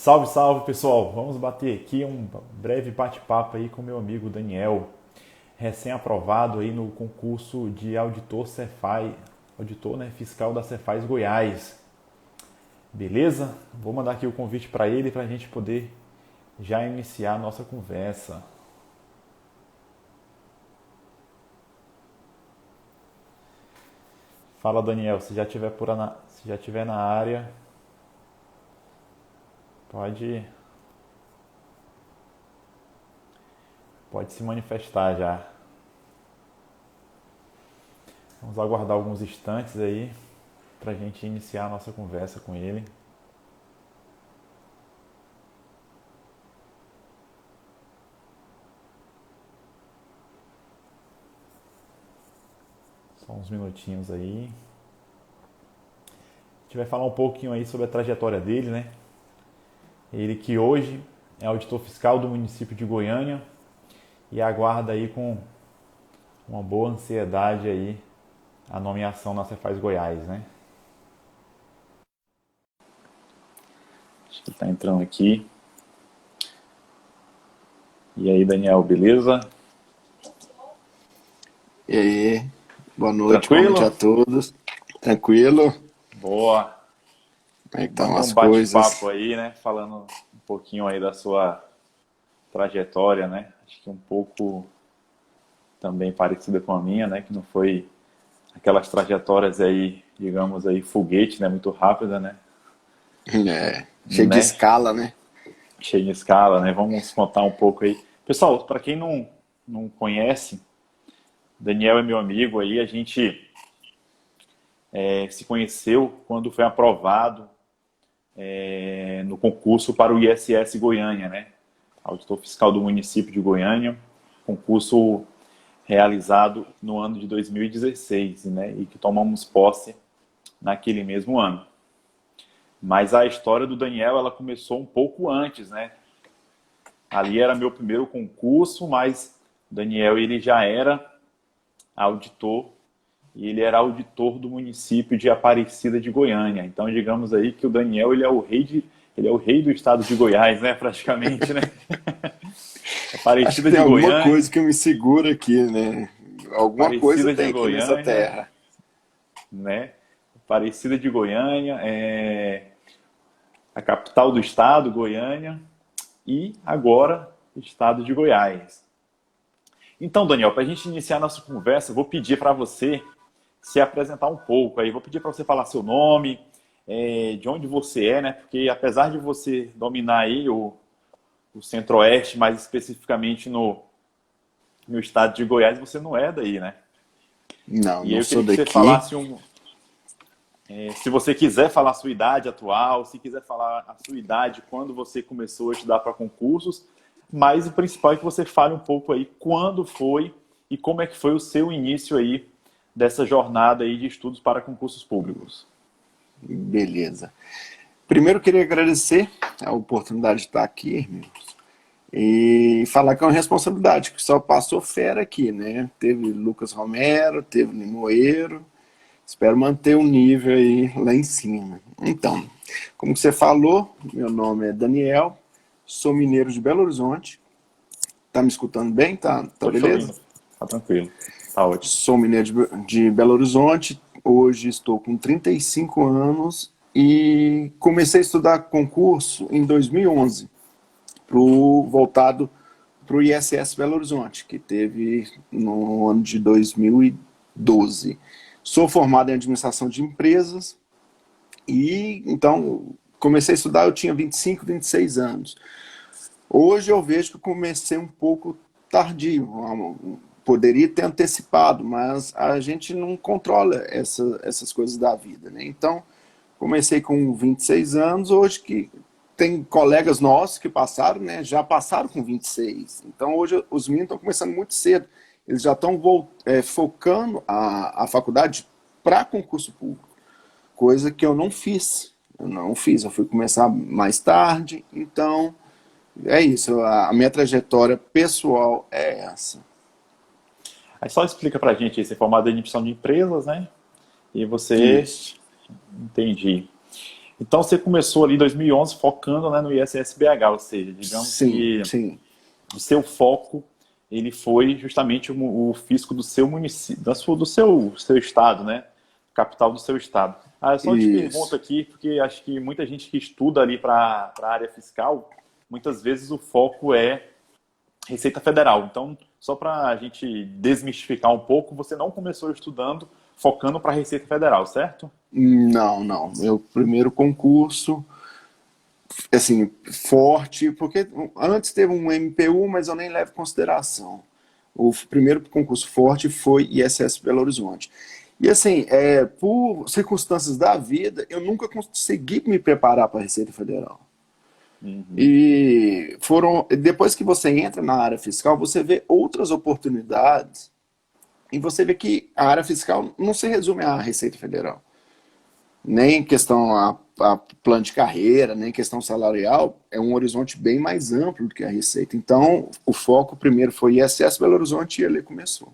Salve, salve pessoal! Vamos bater aqui um breve bate-papo aí com meu amigo Daniel, recém-aprovado aí no concurso de auditor Cefaz, auditor, né, fiscal da Cefaz Goiás. Beleza? Vou mandar aqui o convite para ele para a gente poder já iniciar a nossa conversa. Fala Daniel, se já tiver na área, pode, pode se manifestar já. Vamos aguardar alguns instantes aí para a gente iniciar a nossa conversa com ele. Só uns minutinhos aí. A gente vai falar um pouquinho aí sobre a trajetória dele, né? Ele que hoje é auditor fiscal do município de Goiânia e aguarda aí com uma boa ansiedade aí a nomeação na Cefaz Goiás, né? Acho que ele está entrando aqui. E aí, Daniel, beleza? E aí, boa noite, boa noite Tranquilo? a todos. Tranquilo? Boa. Como é que estão Bater um as bate-papo coisas? aí, né? Falando um pouquinho aí da sua trajetória, né? Acho que um pouco também parecida com a minha, né? Que não foi aquelas trajetórias aí, digamos aí, foguete, né? Muito rápida, né? Cheio de Né? escala, né? Cheio em escala, né? Vamos contar um pouco aí. Pessoal, para quem não conhece, Daniel é meu amigo aí, a gente se conheceu quando foi aprovado no concurso para o ISS Goiânia, né? Auditor fiscal do município de Goiânia, concurso realizado no ano de 2016, né? E que tomamos posse naquele mesmo ano. Mas a história do Daniel, ela começou um pouco antes, né? Ali era meu primeiro concurso, mas o Daniel ele já era auditor e ele era auditor do município de Aparecida de Goiânia. Então, digamos aí que o Daniel ele é o rei do estado de Goiás, né, praticamente, né? Acho que Aparecida tem de alguma Goiânia, coisa que me segura aqui, né? Alguma coisa Aparecida tem de aqui nessa Goiânia, terra. né? Aparecida de Goiânia, a capital do estado, Goiânia, e agora estado de Goiás. Então, Daniel, para a gente iniciar a nossa conversa, eu vou pedir para você se apresentar um pouco aí. Vou pedir para você falar seu nome, de onde você é, né? Porque apesar de você dominar aí o Centro-Oeste, mais especificamente no estado de Goiás, você não é daí, né? Não, E aí não eu queria sou que você daqui. falasse se você quiser falar a sua idade atual, se quiser falar a sua idade quando você começou a estudar para concursos, mas o principal é que você fale um pouco aí quando foi e como é que foi o seu início aí dessa jornada aí de estudos para concursos públicos. Beleza. Primeiro, eu queria agradecer a oportunidade de estar aqui, irmão, e falar que é uma responsabilidade, que só passou fera aqui, né? Teve Lucas Romero, teve Limoeiro. Espero manter o nível aí lá em cima. Então, como você falou, meu nome é Daniel, sou mineiro de Belo Horizonte. Tá me escutando bem? Tá Estou te beleza? ouvindo. Tá tranquilo. Tá ótimo. Sou mineiro de Belo Horizonte. Hoje estou com 35 anos e comecei a estudar concurso em 2011, voltado para o ISS Belo Horizonte, que teve no ano de 2012. Sou formado em administração de empresas e então comecei a estudar, eu tinha 25, 26 anos. Hoje eu vejo que eu comecei um pouco tardio, poderia ter antecipado, mas a gente não controla essas coisas da vida, né? Então, comecei com 26 anos, hoje que tem colegas nossos que passaram, né, já passaram com 26. Então, hoje os meninos estão começando muito cedo. Eles já estão focando a faculdade para concurso público, coisa que eu não fiz. Eu não fiz, eu fui começar mais tarde, então é isso, a minha trajetória pessoal é essa. Aí só explica pra gente aí, você é formado em administração de empresas, né? E você, Isso. entendi. Então você começou ali em 2011 focando, né, no ISS-BH, ou seja, digamos Sim, que sim, o seu foco ele foi justamente o fisco do seu município, do seu estado, né? Capital do seu estado. Ah, eu só te pergunto isso. aqui, porque acho que muita gente que estuda ali para a área fiscal, muitas vezes o foco é Receita Federal. Então, só para a gente desmistificar um pouco, você não começou estudando focando para a Receita Federal, certo? Não, não. Meu primeiro concurso, assim, forte, porque antes teve um MPU, mas eu nem levo em consideração. O primeiro concurso forte foi ISS Belo Horizonte. E assim, por circunstâncias da vida, eu nunca consegui me preparar para a Receita Federal. Uhum. E depois que você entra na área fiscal, você vê outras oportunidades e você vê que a área fiscal não se resume à Receita Federal. Nem questão a plano de carreira, nem questão salarial, é um horizonte bem mais amplo do que a Receita. Então, o foco primeiro foi ISS Belo Horizonte e ele começou.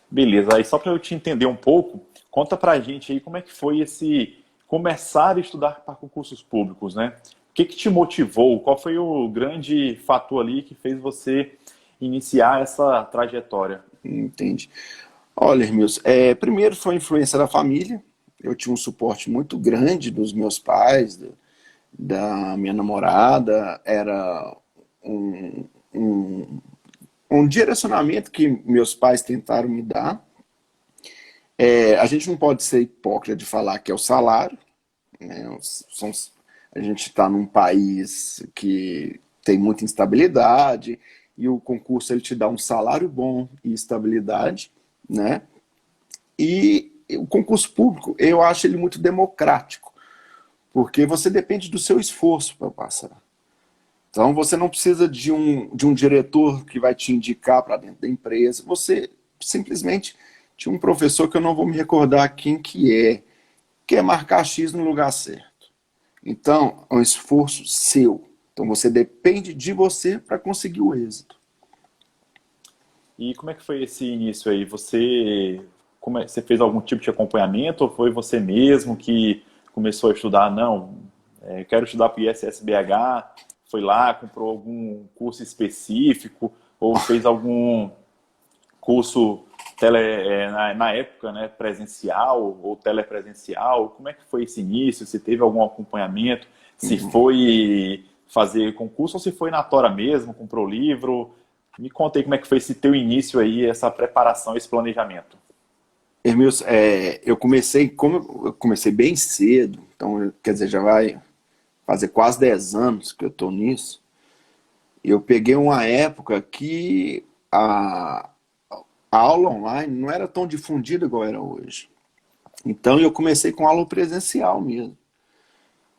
Beleza, aí só para eu te entender um pouco, conta para a gente aí como é que foi esse começar a estudar para concursos públicos, né? O que que te motivou? Qual foi o grande fator ali que fez você iniciar essa trajetória? Entende? Olha, Hermilson, primeiro foi a influência da família. Eu tinha um suporte muito grande dos meus pais, da minha namorada. Era um, um, um direcionamento que meus pais tentaram me dar. A gente não pode ser hipócrita de falar que é o salário, né? A gente está num país que tem muita instabilidade e o concurso ele te dá um salário bom e estabilidade, né? E o concurso público, eu acho ele muito democrático, porque você depende do seu esforço para passar. Então, você não precisa de um diretor que vai te indicar para dentro da empresa. Você simplesmente tinha um professor que eu não vou me recordar quem que quer marcar X no lugar certo. Então, é um esforço seu. Então, você depende de você para conseguir o êxito. E como é que foi esse início aí? Você fez algum tipo de acompanhamento ou foi você mesmo que começou a estudar? Não, quero estudar para o ISSBH, foi lá, comprou algum curso específico ou fez algum curso na época, né, presencial ou telepresencial? Como é que foi esse início? Se teve algum acompanhamento? Se Uhum. foi fazer concurso ou se foi na tora mesmo, comprou livro? Me conta aí como é que foi esse teu início aí, essa preparação, esse planejamento. Hermilson, como eu comecei bem cedo, então, quer dizer, já vai fazer quase 10 anos que eu estou nisso. Eu peguei uma época que a aula online não era tão difundida igual era hoje. Então eu comecei com aula presencial mesmo,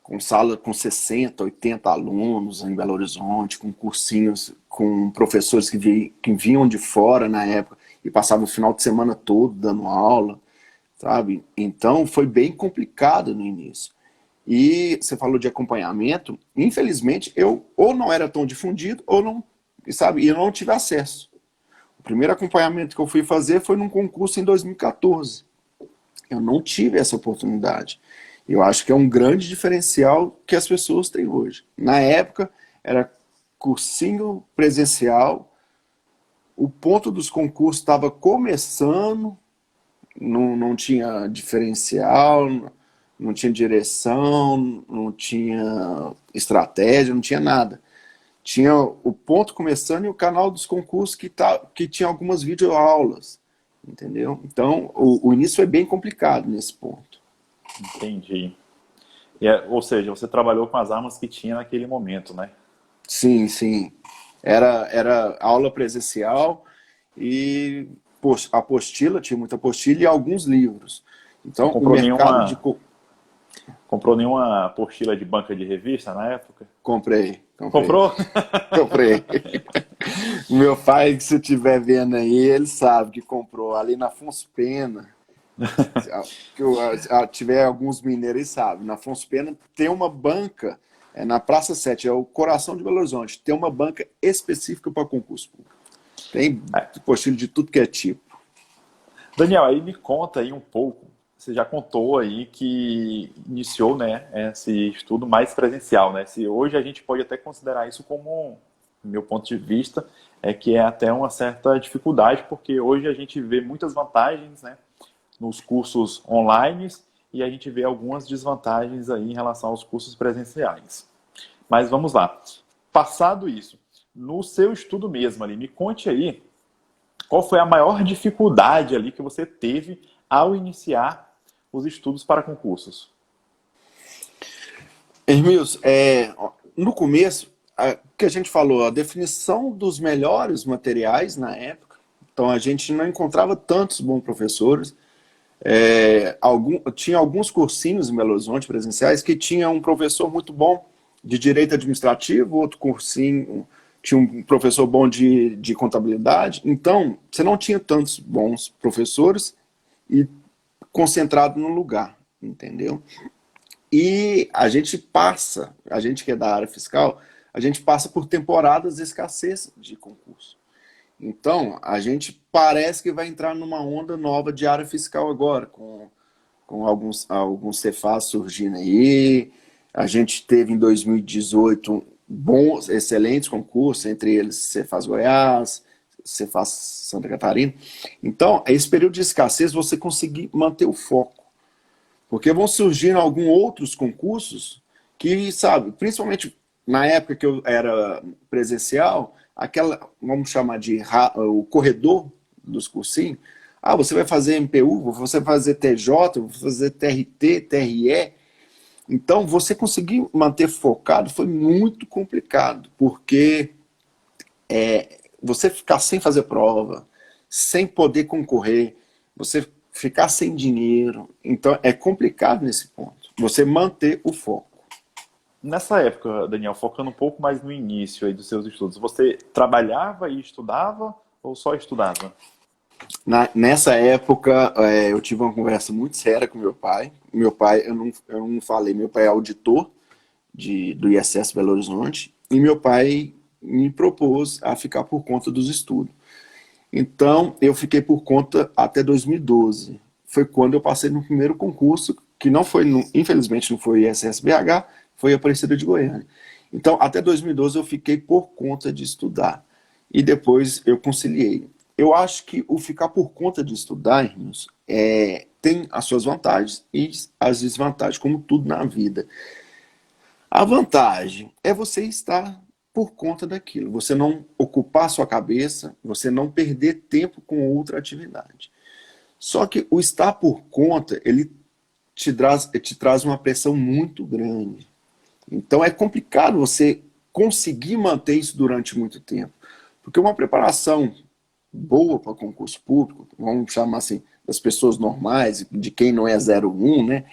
com sala com 60, 80 alunos em Belo Horizonte, com cursinhos, com professores que vinham de fora na época e passavam o final de semana todo dando aula, sabe? Então foi bem complicado no início. E você falou de acompanhamento, infelizmente eu ou não era tão difundido ou não, sabe, eu não tive acesso. O primeiro acompanhamento que eu fui fazer foi num concurso em 2014. Eu não tive essa oportunidade. Eu acho que é um grande diferencial que as pessoas têm hoje. Na época, era cursinho presencial, o ponto dos concursos estava começando, não tinha diferencial, não tinha direção, não tinha estratégia, não tinha nada. Tinha o ponto começando e o canal dos concursos que tinha algumas videoaulas, entendeu? Então, o início foi bem complicado nesse ponto. Entendi. Ou seja, você trabalhou com as armas que tinha naquele momento, né? Sim, sim. Era aula presencial e apostila, tinha muita apostila e alguns livros. Não Então, o mercado de... comprou nenhuma apostila de banca de revista na época? Comprei, Comprou? comprei. Meu pai, se estiver vendo aí, ele sabe que comprou ali na Afonso Pena. Tiver alguns mineiros, eles sabem. Na Afonso Pena tem uma banca, na Praça 7, é o coração de Belo Horizonte, tem uma banca específica para concurso público. Tem apostila de tudo que é tipo. Daniel, aí me conta aí um pouco. você já contou aí que iniciou, né, esse estudo mais presencial, né? Se hoje a gente pode até considerar isso como, meu ponto de vista, é que é até uma certa dificuldade, porque hoje a gente vê muitas vantagens, né, nos cursos online e a gente vê algumas desvantagens aí em relação aos cursos presenciais. Mas vamos lá. Passado isso, no seu estudo mesmo ali, me conte aí qual foi a maior dificuldade ali que você teve ao iniciar os estudos para concursos. Hermilson, no começo, o que a gente falou, a definição dos melhores materiais na época, então a gente não encontrava tantos bons professores. Tinha alguns cursinhos em Belo Horizonte presenciais que tinha um professor muito bom de direito administrativo, outro cursinho tinha um professor bom de contabilidade. Então, você não tinha tantos bons professores e concentrado num lugar, entendeu? E a gente que é da área fiscal, a gente passa por temporadas de escassez de concurso. Então, a gente parece que vai entrar numa onda nova de área fiscal agora, com alguns Cefaz surgindo aí. A gente teve em 2018 bons, excelentes concursos, entre eles Cefaz Goiás, Cefaz Santa Catarina. Então, esse período de escassez, você conseguir manter o foco. Porque vão surgindo alguns outros concursos que, sabe, principalmente na época que eu era presencial, vamos chamar de o corredor dos cursinhos. Ah, você vai fazer MPU, você vai fazer TJ, vai fazer TRT, TRE. Então, você conseguir manter focado foi muito complicado, porque você ficar sem fazer prova, sem poder concorrer, você ficar sem dinheiro. Então, é complicado nesse ponto, você manter o foco. Nessa época, Daniel, focando um pouco mais no início aí dos seus estudos, você trabalhava e estudava ou só estudava? Nessa época, eu tive uma conversa muito séria com meu pai. Meu pai, eu não falei, meu pai é auditor do ISS Belo Horizonte, e meu pai me propôs a ficar por conta dos estudos. Então, eu fiquei por conta até 2012. Foi quando eu passei no primeiro concurso, que não foi, infelizmente, não foi ISS-BH, foi Aparecida de Goiânia. Então, até 2012 eu fiquei por conta de estudar. E depois eu conciliei. Eu acho que o ficar por conta de estudar, irmãos, tem as suas vantagens e as desvantagens, como tudo na vida. A vantagem é você estar por conta daquilo, você não ocupar sua cabeça, você não perder tempo com outra atividade. Só que o estar por conta, ele te traz uma pressão muito grande. Então é complicado você conseguir manter isso durante muito tempo. Porque uma preparação boa para concurso público, vamos chamar assim, das pessoas normais, de quem não é 01, né?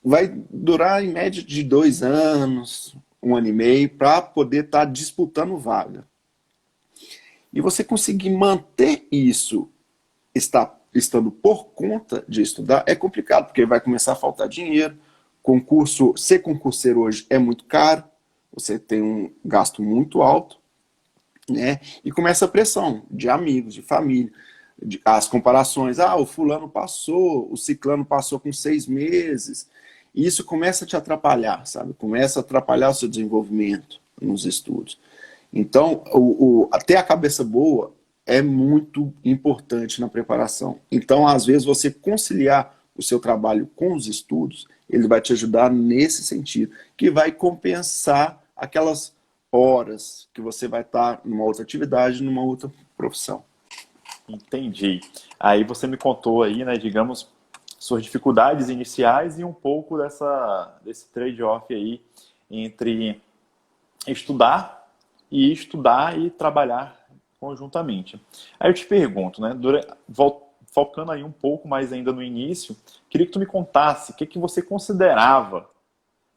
Vai durar em média de 2 anos, 1 ano e meio, para poder estar disputando vaga. E você conseguir manter isso, estando por conta de estudar, é complicado, porque vai começar a faltar dinheiro. Ser concurseiro hoje é muito caro, você tem um gasto muito alto, né? E começa a pressão de amigos, de família, as comparações. Ah, o fulano passou, o ciclano passou com 6 meses. E isso começa a te atrapalhar, sabe? Começa a atrapalhar o seu desenvolvimento nos estudos. Então, ter a cabeça boa é muito importante na preparação. Então, às vezes, você conciliar o seu trabalho com os estudos, ele vai te ajudar nesse sentido, que vai compensar aquelas horas que você vai estar numa outra atividade, numa outra profissão. Entendi. Aí você me contou aí, né, digamos, suas dificuldades iniciais e um pouco desse trade-off aí entre estudar e trabalhar conjuntamente. Aí eu te pergunto, né, focando aí um pouco mais ainda no início, queria que tu me contasse o que você considerava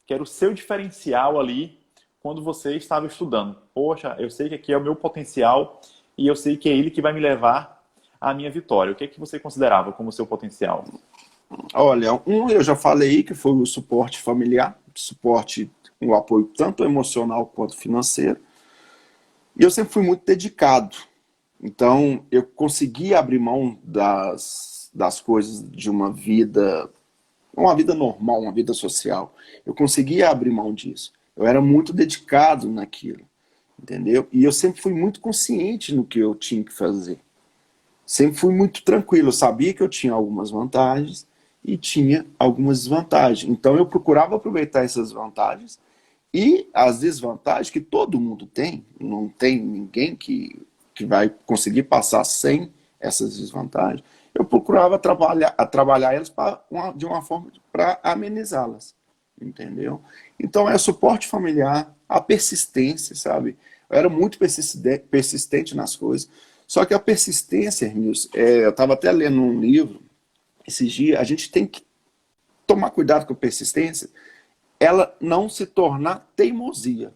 que era o seu diferencial ali quando você estava estudando. Poxa, eu sei que aqui é o meu potencial e eu sei que é ele que vai me levar à minha vitória. O que você considerava como seu potencial? Olha, eu já falei que foi o suporte familiar, o apoio tanto emocional quanto financeiro. E eu sempre fui muito dedicado. Então, eu consegui abrir mão das coisas de uma vida normal, uma vida social. Eu conseguia abrir mão disso. Eu era muito dedicado naquilo, entendeu? E eu sempre fui muito consciente no que eu tinha que fazer. Sempre fui muito tranquilo. Eu sabia que eu tinha algumas vantagens e tinha algumas desvantagens. Então eu procurava aproveitar essas vantagens e as desvantagens que todo mundo tem. Não tem ninguém que vai conseguir passar sem essas desvantagens. Eu procurava trabalhar elas de uma forma para amenizá-las, entendeu? Então é o suporte familiar, a persistência, sabe? Eu era muito persistente nas coisas. Só que a persistência, Hermílio, eu estava até lendo um livro esses dias, a gente tem que tomar cuidado com a persistência, ela não se tornar teimosia.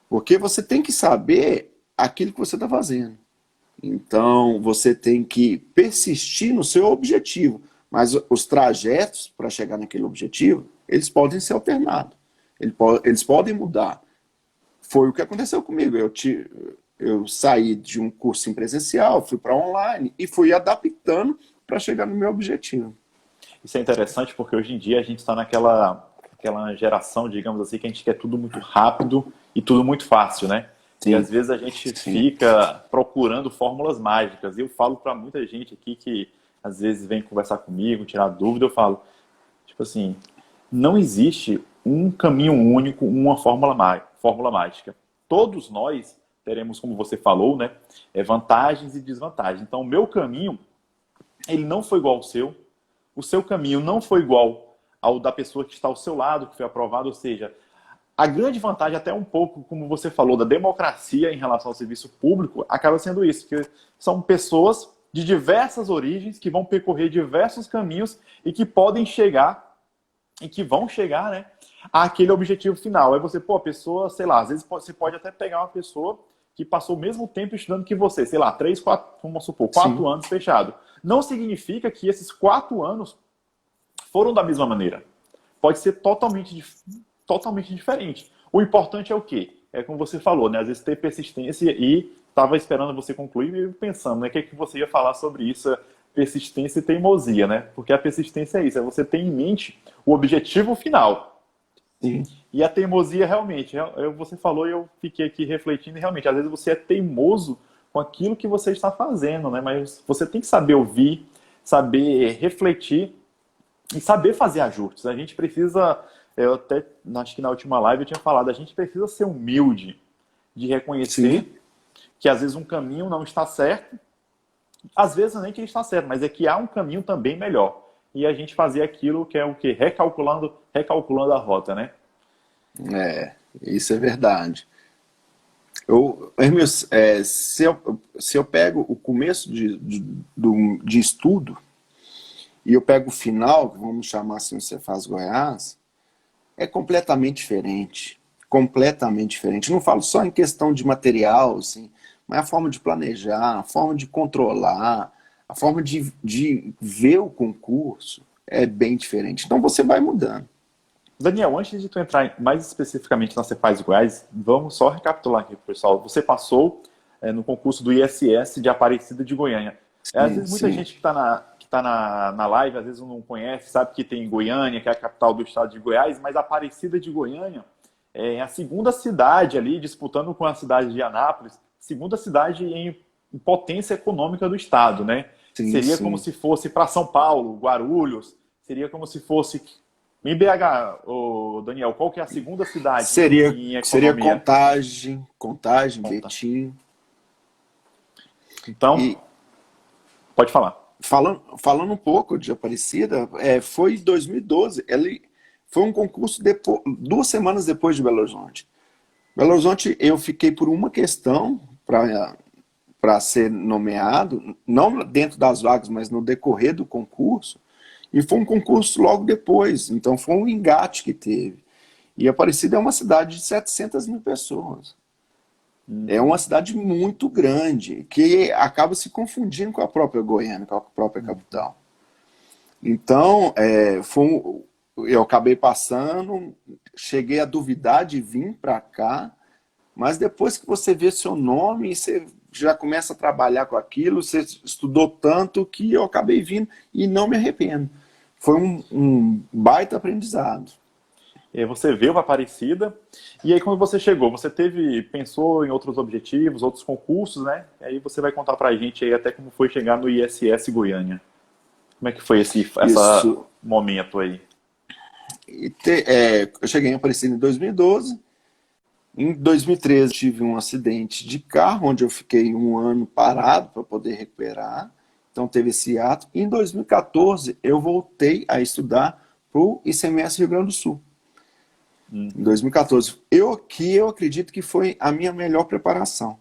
Porque você tem que saber aquilo que você está fazendo. Então, você tem que persistir no seu objetivo. Mas os trajetos para chegar naquele objetivo, eles podem ser alternados. Eles podem mudar. Foi o que aconteceu comigo. Eu saí de um curso em presencial, fui para online e fui adaptando para chegar no meu objetivo. Isso é interessante porque hoje em dia a gente está aquela geração, digamos assim, que a gente quer tudo muito rápido e tudo muito fácil, né? Sim. E às vezes a gente fica procurando fórmulas mágicas. E eu falo para muita gente aqui que às vezes vem conversar comigo, tirar dúvida, eu falo, tipo assim, não existe um caminho único, uma fórmula mágica. Todos nós teremos, como você falou, né, vantagens e desvantagens. Então, o meu caminho, ele não foi igual ao seu. O seu caminho não foi igual ao da pessoa que está ao seu lado, que foi aprovado. Ou seja, a grande vantagem, até um pouco, como você falou, da democracia em relação ao serviço público, acaba sendo isso, que são pessoas de diversas origens que vão percorrer diversos caminhos e que podem chegar, e que vão chegar, né, àquele objetivo final. Aí você, a pessoa, sei lá, às vezes você pode até pegar uma pessoa que passou o mesmo tempo estudando que você, sei lá, 3, 4, vamos supor, 4 anos fechado. Não significa que esses 4 anos foram da mesma maneira. Pode ser totalmente diferente. O importante é o quê? É como você falou, né? Às vezes ter persistência e estava esperando você concluir e pensando, né? O que é que você ia falar sobre isso, persistência e teimosia, né? Porque a persistência é isso, é você ter em mente o objetivo final. Sim. E a teimosia realmente, você falou e eu fiquei aqui refletindo, e realmente, às vezes você é teimoso com aquilo que você está fazendo, né? Mas você tem que saber ouvir, saber refletir e saber fazer ajustes. A gente precisa, eu até acho que na última live eu tinha falado, a gente precisa ser humilde de reconhecer que às vezes um caminho não está certo, às vezes nem que ele está certo, mas é que há um caminho também melhor. E a gente fazer aquilo que é o quê? Recalculando a rota, né? Isso é verdade. Hermílio, se eu pego o começo de estudo e eu pego o final, que vamos chamar assim, o Cefaz Goiás, é completamente diferente. Completamente diferente. Não falo só em questão de material, assim, mas a forma de planejar, a forma de controlar, a forma de ver o concurso é bem diferente. Então você vai mudando. Daniel, antes de tu entrar mais especificamente na Cefaz Goiás, vamos só recapitular aqui, pessoal. Você passou no concurso do ISS de Aparecida de Goiânia. Às vezes muita gente que está na live, às vezes não conhece, sabe que tem Goiânia, que é a capital do estado de Goiás, mas Aparecida de Goiânia é a segunda cidade ali, disputando com a cidade de Anápolis, segunda cidade em potência econômica do estado, né? Seria como se fosse para São Paulo, Guarulhos, seria como se fosse... Em BH, Daniel, qual que é a segunda cidade em economia? Seria Contagem, Betim. Então, pode falar. Falando um pouco de Aparecida, foi em 2012. Foi um concurso 2 semanas depois de Belo Horizonte. Belo Horizonte, eu fiquei por uma questão para ser nomeado, não dentro das vagas, mas no decorrer do concurso. E foi um concurso logo depois, então foi um engate que teve. E Aparecida é uma cidade de 700 mil pessoas. É uma cidade muito grande, que acaba se confundindo com a própria Goiânia, com a própria capital. Então, eu acabei passando, cheguei a duvidar de vir para cá, mas depois que você vê seu nome, você já começa a trabalhar com aquilo, você estudou tanto que eu acabei vindo e não me arrependo. Foi um baita aprendizado. E aí você veio para Aparecida, e aí quando você chegou, pensou em outros objetivos, outros concursos, né? E aí você vai contar pra gente aí até como foi chegar no ISS Goiânia. Como é que foi esse Isso. momento aí? Eu cheguei em Aparecida em 2012. Em 2013 tive um acidente de carro, onde eu fiquei um ano parado para poder recuperar. Então teve esse ato. E em 2014 eu voltei a estudar para o ICMS Rio Grande do Sul. Em 2014. Eu acredito que foi a minha melhor preparação,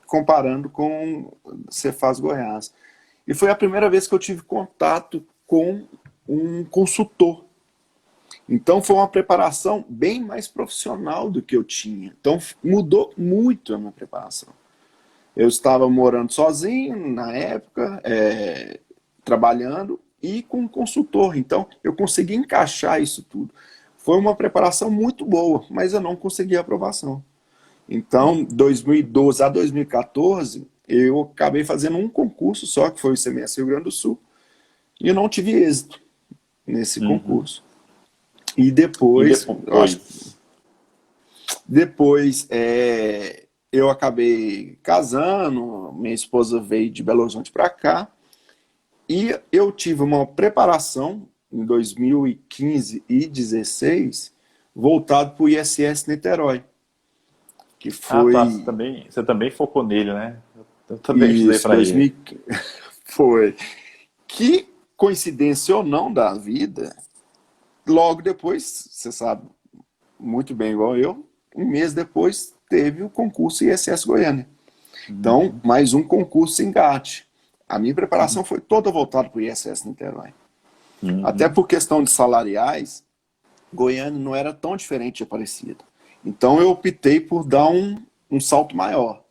comparando com Cefaz Goiás. E foi a primeira vez que eu tive contato com um consultor. Então foi uma preparação bem mais profissional do que eu tinha. Então mudou muito a minha preparação. Eu estava morando sozinho na época, trabalhando e com um consultor. Então eu consegui encaixar isso tudo. Foi uma preparação muito boa, mas eu não consegui a aprovação. Então, 2012 a 2014, eu acabei fazendo um concurso só, que foi o ICMS Rio Grande do Sul, e eu não tive êxito nesse concurso. E E depois, depois? depois eu acabei casando, minha esposa veio de Belo Horizonte para cá, e eu tive uma preparação em 2015 e 2016 voltado para o ISS Niterói, que Ah, tá. foi Você também focou nele, né? Eu também estudei isso, para ele. 2000, foi. Que coincidência ou não da vida, logo depois, você sabe muito bem igual eu, um mês depois teve o concurso ISS Goiânia. Então, mais um concurso engate. A minha preparação foi toda voltada para o ISS Niterói. Até por questão de salariais, Goiânia não era tão diferente de Aparecida. Então eu optei por dar um salto maior.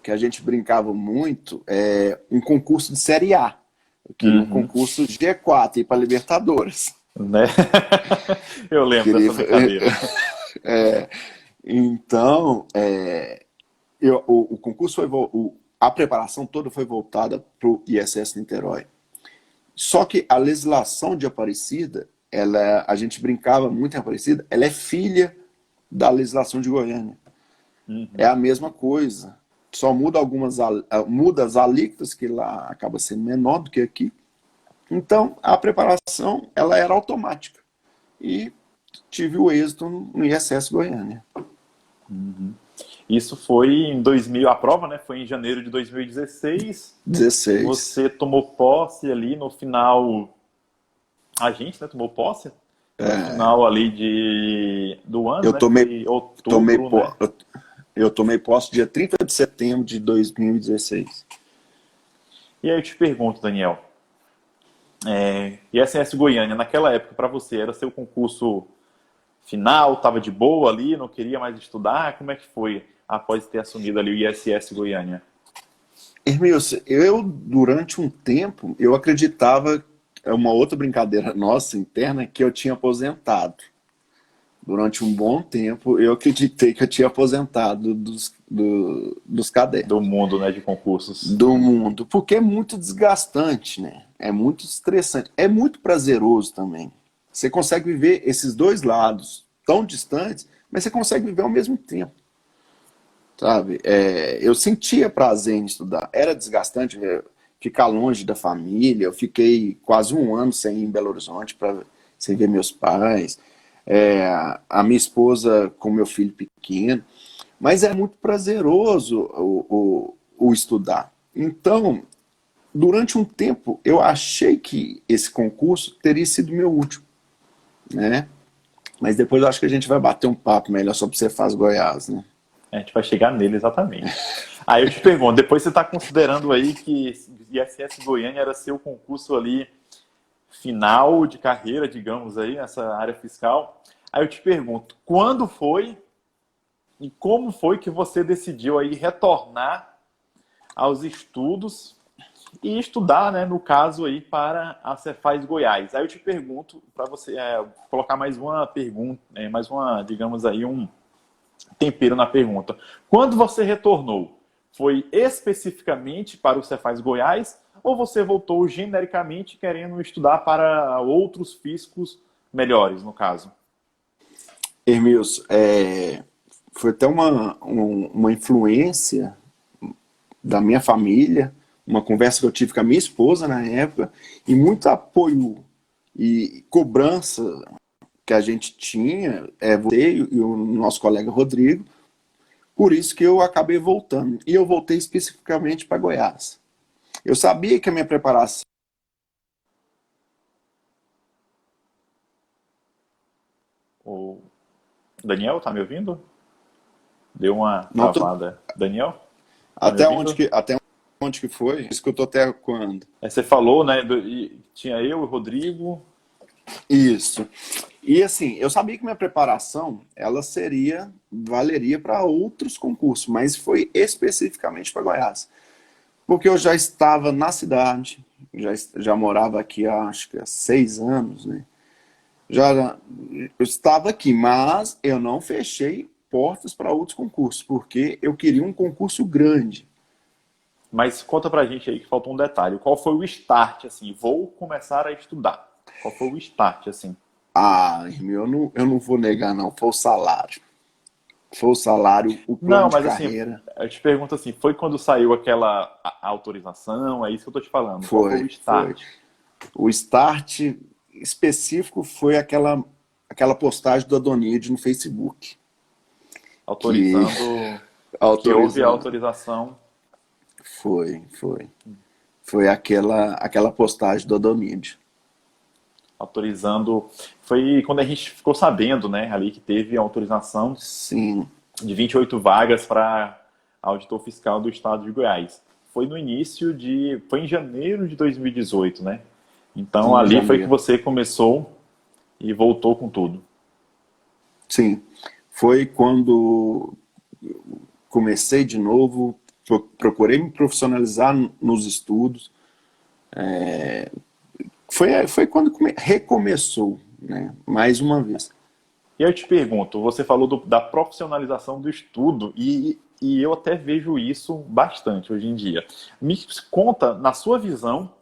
Que a gente brincava muito, um concurso de Série A. Eu queria um concurso G4 para Libertadores. Né? Eu lembro Queria, dessa brincadeira. então, o concurso foi, a preparação toda foi voltada para o ISS Niterói. Só que a legislação de Aparecida, a gente brincava muito em Aparecida, ela é filha da legislação de Goiânia. É a mesma coisa. Só muda muda as alíquotas, que lá acaba sendo menor do que aqui. Então, a preparação ela era automática. E tive o êxito no ISS Goiânia. Isso foi em 2000, a prova, né? Foi em janeiro de 2016. 16. Você tomou posse ali no final. A gente, né? Tomou posse no final ali do ano, Eu né? tomei, Foi tomei, outubro, né? eu tomei posse dia 30 de setembro de 2016. E aí eu te pergunto, Daniel, ISS Goiânia, naquela época para você, era seu concurso final, estava de boa ali, não queria mais estudar? Como é que foi após ter assumido ali o ISS Goiânia? Hermilson, eu durante um tempo, eu acreditava, é uma outra brincadeira nossa interna, que eu tinha aposentado. Durante um bom tempo, eu acreditei que eu tinha aposentado dos cadernos. Do mundo, né, de concursos. Do mundo, porque é muito desgastante, né? É muito estressante, é muito prazeroso também. Você consegue viver esses dois lados tão distantes, mas você consegue viver ao mesmo tempo, sabe? Eu sentia prazer em estudar. Era desgastante ficar longe da família. Eu fiquei quase um ano sem ir em Belo Horizonte sem ver meus pais. A minha esposa com meu filho pequeno. Mas é muito prazeroso o estudar. Então, durante um tempo, eu achei que esse concurso teria sido meu último, né? Mas depois eu acho que a gente vai bater um papo melhor sobre Cefaz Goiás, né? A gente vai chegar nele exatamente. Aí eu te pergunto, depois você está considerando aí que ISS Goiânia era seu concurso ali final de carreira, digamos aí, nessa área fiscal. Aí eu te pergunto, quando foi e como foi que você decidiu aí retornar aos estudos e estudar, né, no caso aí, para a Cefaz Goiás? Aí eu te pergunto, para você colocar mais uma pergunta, mais uma, digamos aí, um tempero na pergunta. Quando você retornou, foi especificamente para o Cefaz Goiás ou você voltou genericamente querendo estudar para outros fiscos melhores, no caso? Hermilson, foi até uma influência da minha família, uma conversa que eu tive com a minha esposa na época, e muito apoio e cobrança que a gente tinha, você e o nosso colega Rodrigo, por isso que eu acabei voltando. E eu voltei especificamente para Goiás. Eu sabia que a minha preparação... O Daniel, tá me ouvindo? Deu uma Não tô... travada. Daniel, tá me ouvindo? Até onde que foi? Escutou até quando? Você falou, né? Tinha eu e o Rodrigo. Isso. E assim, eu sabia que minha preparação, ela valeria para outros concursos, mas foi especificamente para Goiás. Porque eu já estava na cidade, já morava aqui acho que há 6 anos, né? Eu estava aqui, mas eu não fechei portas para outros concursos, porque eu queria um concurso grande. Mas conta pra gente aí que faltou um detalhe. Qual foi o start, assim? Vou começar a estudar. Qual foi o start, assim? Ah, irmão, eu não vou negar, não. Foi o salário. Foi o salário, o plano Não, de mas assim, carreira. eu te pergunto assim, foi quando saiu aquela autorização? É isso que eu tô te falando. Qual foi o Foi. start? O start específico foi aquela postagem do Adonide no Facebook, que Autorizando, que houve a autorizando. autorização. Foi. Foi aquela postagem do Adonide. Autorizando. Foi quando a gente ficou sabendo, né, ali que teve a autorização Sim, de 28 vagas para auditor fiscal do estado de Goiás. Foi no início de. Foi em janeiro de 2018, né? Então em ali foi que janeiro. você começou e voltou com tudo. Sim, foi quando comecei de novo, procurei me profissionalizar nos estudos. Foi quando recomeçou, né? Mais uma vez. E eu te pergunto, você falou da profissionalização do estudo e eu até vejo isso bastante hoje em dia. Me conta, na sua visão,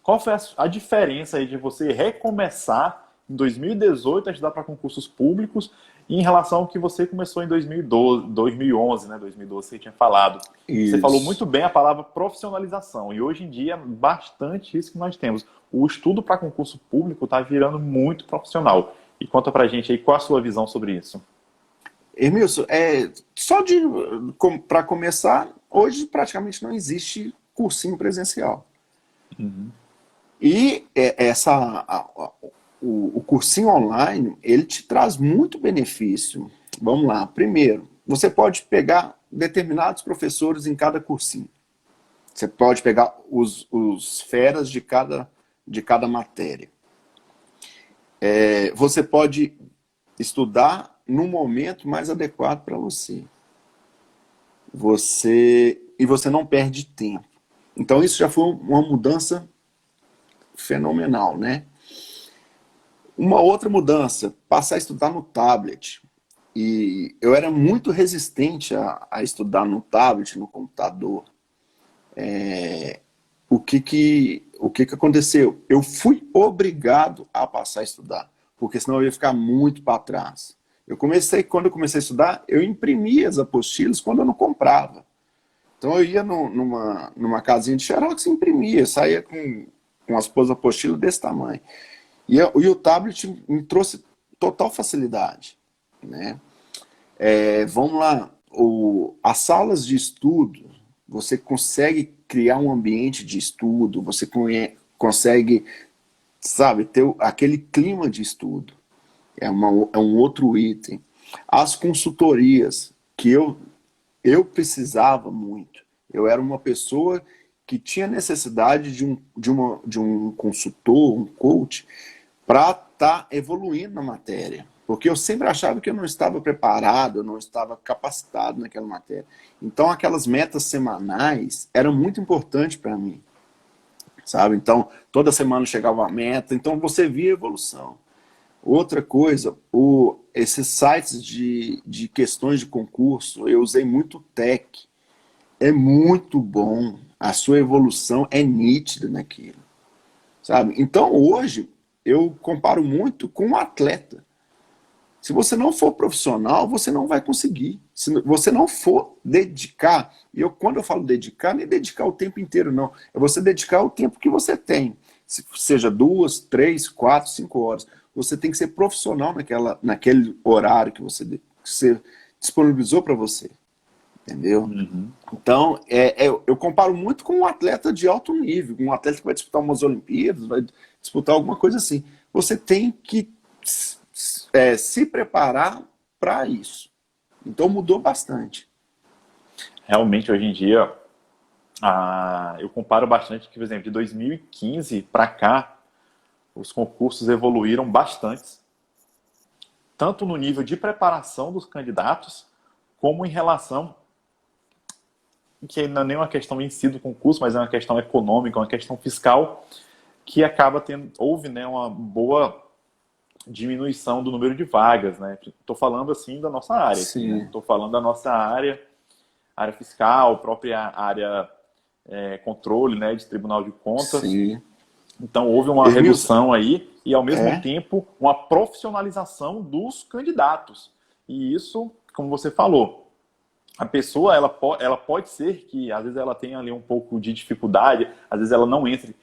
qual foi a diferença aí de você recomeçar em 2018 a estudar para concursos públicos em relação ao que você começou em 2012, 2011, né? 2012 você tinha falado. Você falou Isso. muito bem a palavra profissionalização e hoje em dia é bastante isso que nós temos. O estudo para concurso público está virando muito profissional. E conta pra gente aí qual a sua visão sobre isso. Emilson, para começar, hoje praticamente não existe cursinho presencial. E o cursinho online, ele te traz muito benefício. Vamos lá. Primeiro, você pode pegar determinados professores em cada cursinho. Você pode pegar os feras de cada matéria. Você pode estudar no momento mais adequado para você. E você não perde tempo. Então isso já foi uma mudança fenomenal, né? Uma outra mudança, passar a estudar no tablet. E eu era muito resistente a estudar no tablet, no computador. O que aconteceu? Eu fui obrigado a passar a estudar, porque senão eu ia ficar muito para trás. Quando eu comecei a estudar, eu imprimia as apostilas quando eu não comprava. Então eu ia numa casinha de xerox e imprimia, saía com as apostilas desse tamanho. E o tablet me trouxe total facilidade, né? Vamos lá, as salas de estudo, você consegue criar um ambiente de estudo, você consegue, sabe, ter aquele clima de estudo. É um outro item. As consultorias, que eu precisava muito. Eu era uma pessoa que tinha necessidade de um consultor, um coach, para estar evoluindo na matéria. Porque eu sempre achava que eu não estava preparado, eu não estava capacitado naquela matéria. Então, aquelas metas semanais eram muito importantes para mim. Sabe? Então, toda semana chegava uma meta, então você via evolução. Outra coisa, esses sites de questões de concurso, eu usei muito o TEC. é muito bom, a sua evolução é nítida naquilo, sabe? Então hoje eu comparo muito com um atleta. Se você não for profissional, você não vai conseguir. Se você não for dedicar, e quando eu falo dedicar, nem dedicar o tempo inteiro, não. É você dedicar o tempo que você tem. Seja 2, 3, 4, 5 horas. Você tem que ser profissional naquele horário que você disponibilizou para você. Entendeu? Uhum. Então, eu comparo muito com um atleta de alto nível, um atleta que vai disputar umas Olimpíadas, vai disputar alguma coisa assim. Você tem que se preparar para isso. Então mudou bastante. Realmente, hoje em dia, eu comparo bastante que, por exemplo, de 2015 para cá, os concursos evoluíram bastante, tanto no nível de preparação dos candidatos, como em relação, que não é nem uma questão em si do concurso, mas é uma questão econômica, uma questão fiscal, que acaba tendo, houve, né, uma boa diminuição do número de vagas, né? Estou falando assim da nossa área aqui, né? Sim, Estou falando da nossa área fiscal, própria área controle, né, de Tribunal de Contas. sim. Então houve uma Edmilson, redução aí e ao mesmo é? tempo uma profissionalização dos candidatos. E isso, como você falou, a pessoa ela pode ser que às vezes ela tenha ali um pouco de dificuldade, às vezes ela não entre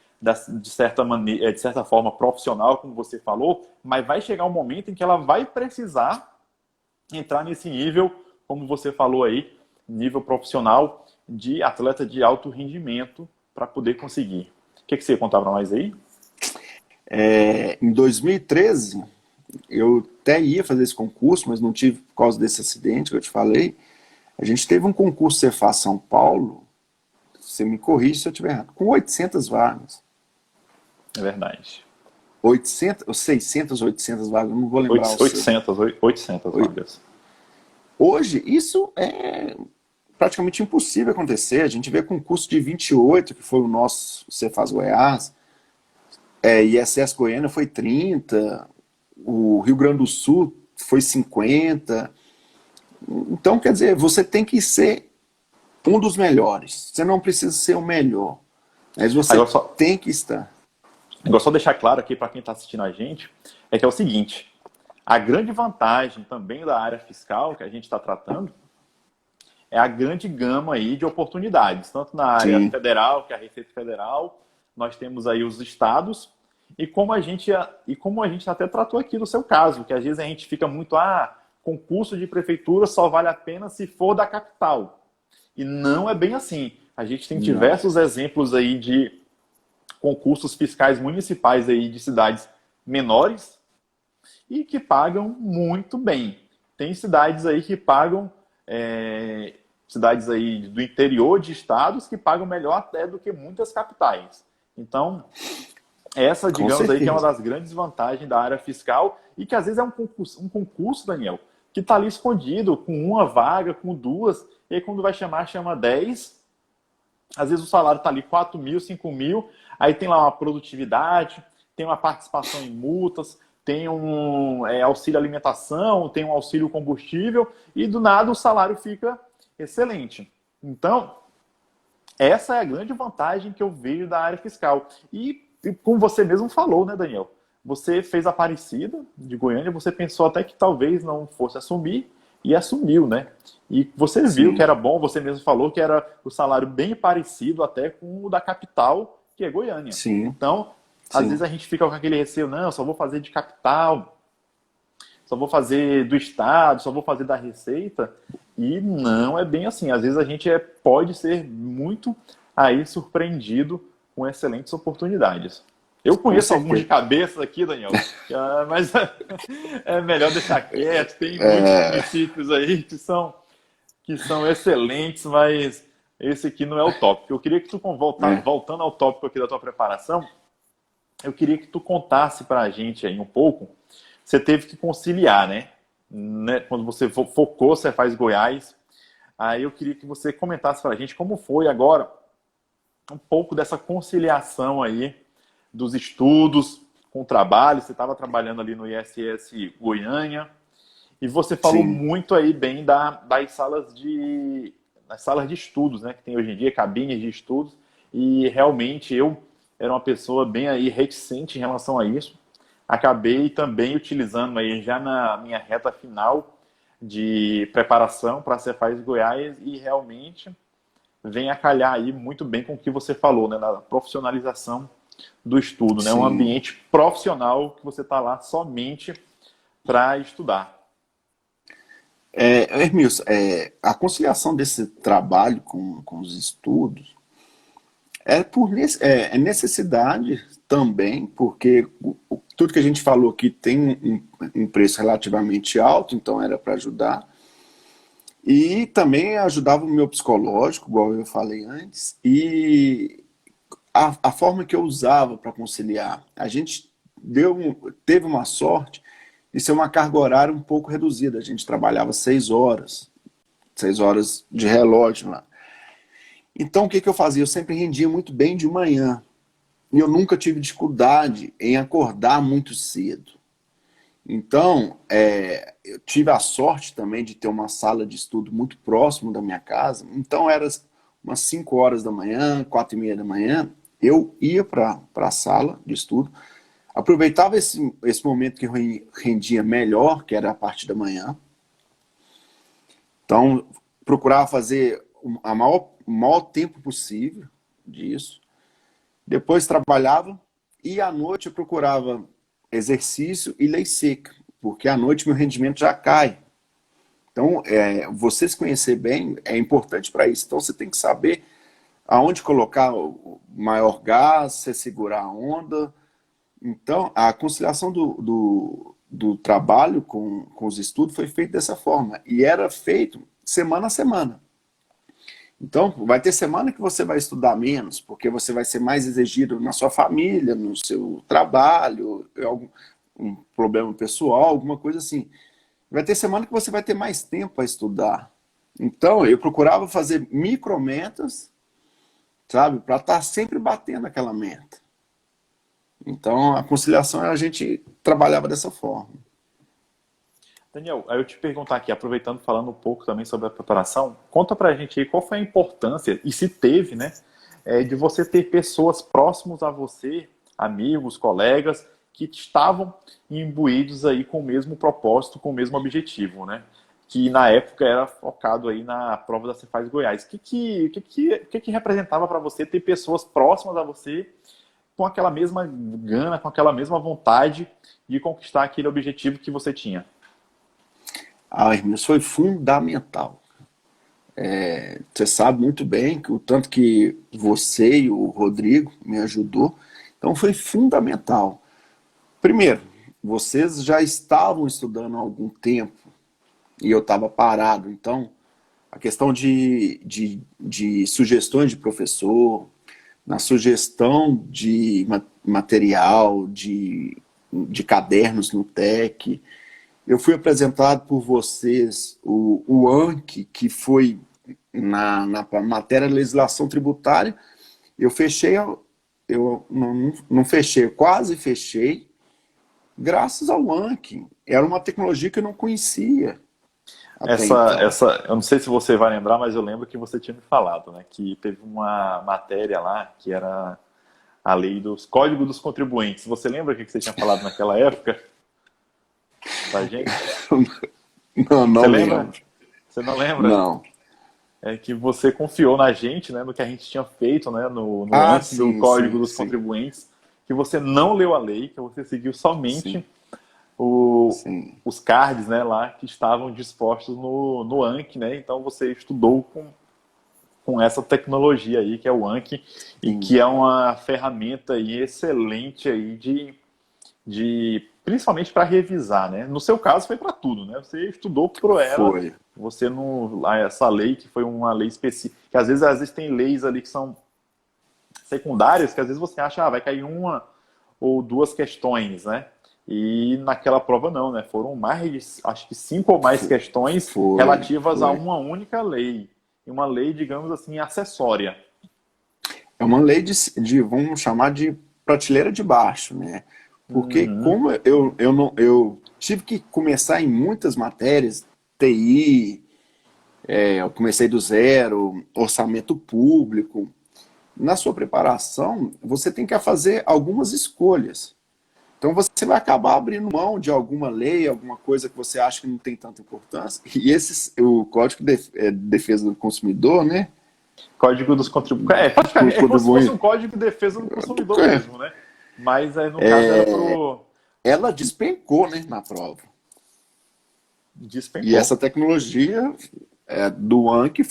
de certa maneira, de certa forma profissional, como você falou, mas vai chegar um momento em que ela vai precisar entrar nesse nível, como você falou aí, nível profissional de atleta de alto rendimento para poder conseguir. O que você ia contar para nós aí? Em 2013, eu até ia fazer esse concurso, mas não tive por causa desse acidente que eu te falei. A gente teve um concurso Cefaz São Paulo, você me corrige se eu estiver errado, com 800 vagas. É verdade. 800, ou 600, 800 vagas, não vou lembrar o seu. 800 vagas. Hoje, isso é praticamente impossível acontecer. A gente vê concurso de 28, que foi o nosso Cefaz Goiás, ISS Goiânia foi 30, o Rio Grande do Sul foi 50. Então, quer dizer, você tem que ser um dos melhores. Você não precisa ser o melhor, mas você Agora só, tem que estar. agora só deixar claro aqui para quem está assistindo a gente, é que é o seguinte, a grande vantagem também da área fiscal que a gente está tratando é a grande gama aí de oportunidades, tanto na área Sim, federal, que é a Receita Federal, nós temos aí os estados, e como a gente até tratou aqui no seu caso, que às vezes a gente fica muito, concurso de prefeitura só vale a pena se for da capital. E não é bem assim. A gente tem não. diversos exemplos aí de concursos fiscais municipais aí de cidades menores e que pagam muito bem. Tem cidades aí que pagam, cidades aí do interior de estados que pagam melhor até do que muitas capitais. Então, essa, Com digamos aí, que é uma certeza. das grandes vantagens da área fiscal e que às vezes é um concurso, Daniel, que está ali escondido, com uma vaga, com duas, e aí quando vai chamar, chama 10. Às vezes o salário está ali 4 mil, 5 mil, aí tem lá uma produtividade, tem uma participação em multas, tem um auxílio alimentação, tem um auxílio combustível, e do nada o salário fica excelente. Então, essa é a grande vantagem que eu vejo da área fiscal. E como você mesmo falou, né, Daniel? Você fez a Aparecida de Goiânia, você pensou até que talvez não fosse assumir, e assumiu, né? E você viu que Sim, era bom, você mesmo falou que era o salário bem parecido até com o da capital, que é Goiânia. sim, Então, às vezes sim. a gente fica com aquele receio, não, só vou fazer de capital, só vou fazer do Estado, só vou fazer da Receita. E não é bem assim. Às vezes a gente pode ser muito aí surpreendido com excelentes oportunidades. Eu Com conheço alguns de certeza. cabeça aqui, Daniel, mas é melhor deixar quieto. Tem muitos municípios aí que são excelentes, mas esse aqui não é o tópico. Eu queria que tu, É. voltando ao tópico aqui da tua preparação, eu queria que tu contasse para a gente aí um pouco. Você teve que conciliar, né? Quando você focou, você faz Goiás. Aí eu queria que você comentasse para a gente como foi agora um pouco dessa conciliação aí dos estudos com o trabalho. Você estava trabalhando ali no ISS Goiânia e você falou Sim, muito aí bem das salas de nas salas de estudos, né, que tem hoje em dia, cabines de estudos, e realmente eu era uma pessoa bem aí reticente em relação a isso. Acabei também utilizando aí já na minha reta final de preparação para a Cefaz Goiás e realmente vem a calhar aí muito bem com o que você falou, né, na profissionalização do estudo, né, um Sim. ambiente profissional que você está lá somente para estudar. Hermilson, a conciliação desse trabalho com os estudos é necessidade também, porque tudo que a gente falou aqui tem um preço relativamente alto, então era para ajudar. E também ajudava o meu psicológico, igual eu falei antes, e a forma que eu usava para conciliar. A gente teve uma sorte de ser uma carga horária um pouco reduzida. A gente trabalhava 6 horas, 6 horas de relógio lá. Então, o que, que eu fazia? Eu sempre rendia muito bem de manhã. E eu nunca tive dificuldade em acordar muito cedo. Então, eu tive a sorte também de ter uma sala de estudo muito próximo da minha casa. Então, era umas 5 horas da manhã, 4:30 da manhã, eu ia para a sala de estudo, aproveitava esse momento que eu rendia melhor, que era a parte da manhã. Então, procurava fazer o maior tempo possível disso. Depois trabalhava e à noite eu procurava exercício e lei seca, porque à noite meu rendimento já cai. Então, você se conhecer bem é importante para isso. Então, você tem que saber aonde colocar o maior gás, você segurar a onda. Então, a conciliação do trabalho com os estudos foi feita dessa forma. E era feito semana a semana. Então, vai ter semana que você vai estudar menos, porque você vai ser mais exigido na sua família, no seu trabalho, algum um problema pessoal, alguma coisa assim. Vai ter semana que você vai ter mais tempo para estudar. Então, eu procurava fazer micrometas, sabe, para estar sempre batendo aquela meta. Então, a conciliação a gente trabalhava dessa forma. Daniel, aí eu te perguntar aqui, aproveitando, falando um pouco também sobre a preparação, conta pra gente aí qual foi a importância, e se teve, né, de você ter pessoas próximas a você, amigos, colegas, que estavam imbuídos aí com o mesmo propósito, com o mesmo objetivo, né? Que na época era focado aí na prova da Cefaz Goiás. O que representava para você ter pessoas próximas a você com aquela mesma gana, com aquela mesma vontade de conquistar aquele objetivo que você tinha? Ah, isso foi fundamental. Você sabe muito bem que o tanto que você e o Rodrigo me ajudou, então foi fundamental. Primeiro, vocês já estavam estudando há algum tempo e eu estava parado, então a questão de sugestões de professor, na sugestão de material, de cadernos no TEC, eu fui apresentado por vocês o Anki, que foi na matéria de legislação tributária. Eu fechei, eu não fechei, eu quase fechei, graças ao Anki. Era uma tecnologia que eu não conhecia até então. Eu não sei se você vai lembrar, mas eu lembro que você tinha me falado, né, que teve uma matéria lá que era a lei dos códigos dos contribuintes. Você lembra o que você tinha falado naquela época pra gente? Não, Você não lembra? lembro. Você não lembra? Não. É que você confiou na gente, né, no que a gente tinha feito, né, no Ah, antes do sim, Código sim, dos sim, Contribuintes, que você não leu a lei, que você seguiu sim, somente sim, os cards, né, lá que estavam dispostos no Anki, né? Então você estudou com essa tecnologia aí que é o Anki e sim. que é uma ferramenta aí excelente aí de principalmente para revisar, né? No seu caso foi para tudo, né? Você estudou por ela, Foi. você não essa lei que foi uma lei específica, que às vezes tem leis ali que são secundárias, que às vezes você acha, vai cair uma ou duas questões, né? E naquela prova não, né? Foram mais de, acho que 5 ou mais questões Foi, relativas a foi. uma única lei. E uma lei, digamos assim, acessória. É uma lei vamos chamar de prateleira de baixo, né? Porque Uhum. como eu tive que começar em muitas matérias, TI, Eu comecei do zero, orçamento público. Na sua preparação, você tem que fazer algumas escolhas. Então você vai acabar abrindo mão de alguma lei, alguma coisa que você acha que não tem tanta importância. E o Código de Defesa do Consumidor, né? Código dos contribuintes. É, praticamente, é como se fosse um Contribuinte, código de defesa do consumidor é, mesmo, né? Mas aí, no caso, era pro. ela despencou, né, na prova. E essa Despencou. tecnologia do ANC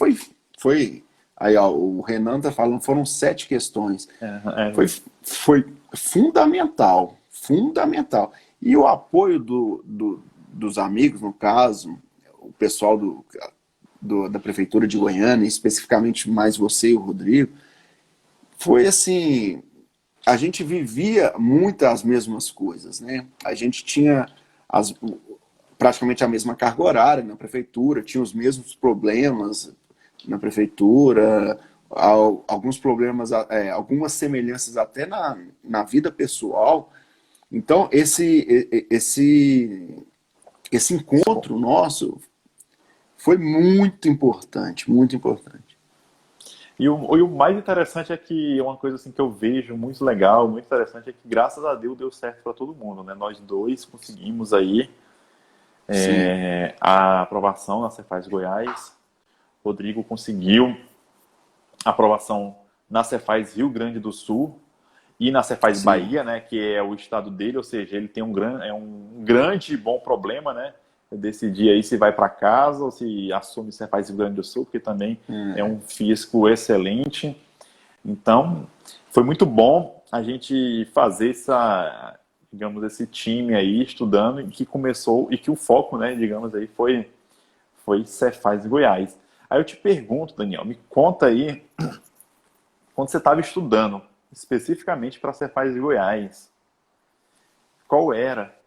foi aí ó, o Renan está falando, foram 7 questões. É, Foi fundamental, fundamental. E o apoio dos amigos, no caso, o pessoal da Prefeitura de Goiânia, especificamente mais você e o Rodrigo, foi assim, a gente vivia muitas mesmas coisas, né? A gente tinha praticamente a mesma carga horária na prefeitura, tinha os mesmos problemas na prefeitura, alguns problemas, algumas semelhanças até na vida pessoal. Então, esse encontro nosso foi muito importante, muito importante. e o mais interessante é que uma coisa assim que eu vejo muito legal, muito interessante, é que graças a Deus deu certo para todo mundo, né? Nós dois conseguimos aí Sim, a aprovação na Cefaz Goiás. Rodrigo conseguiu a aprovação na Cefaz Rio Grande do Sul e na Cefaz sim. Bahia, né, que é o estado dele, ou seja, ele tem um grande e bom problema, né, decidir aí se vai para casa ou se assume Cefaz Rio Grande do Sul, porque também é um fisco excelente. Então, foi muito bom a gente fazer digamos, esse time aí estudando e que começou e que o foco, né, digamos aí, foi Cefaz Goiás. Aí eu te pergunto, Daniel, me conta aí, quando você estava estudando, especificamente para Cefaz de Goiás, qual era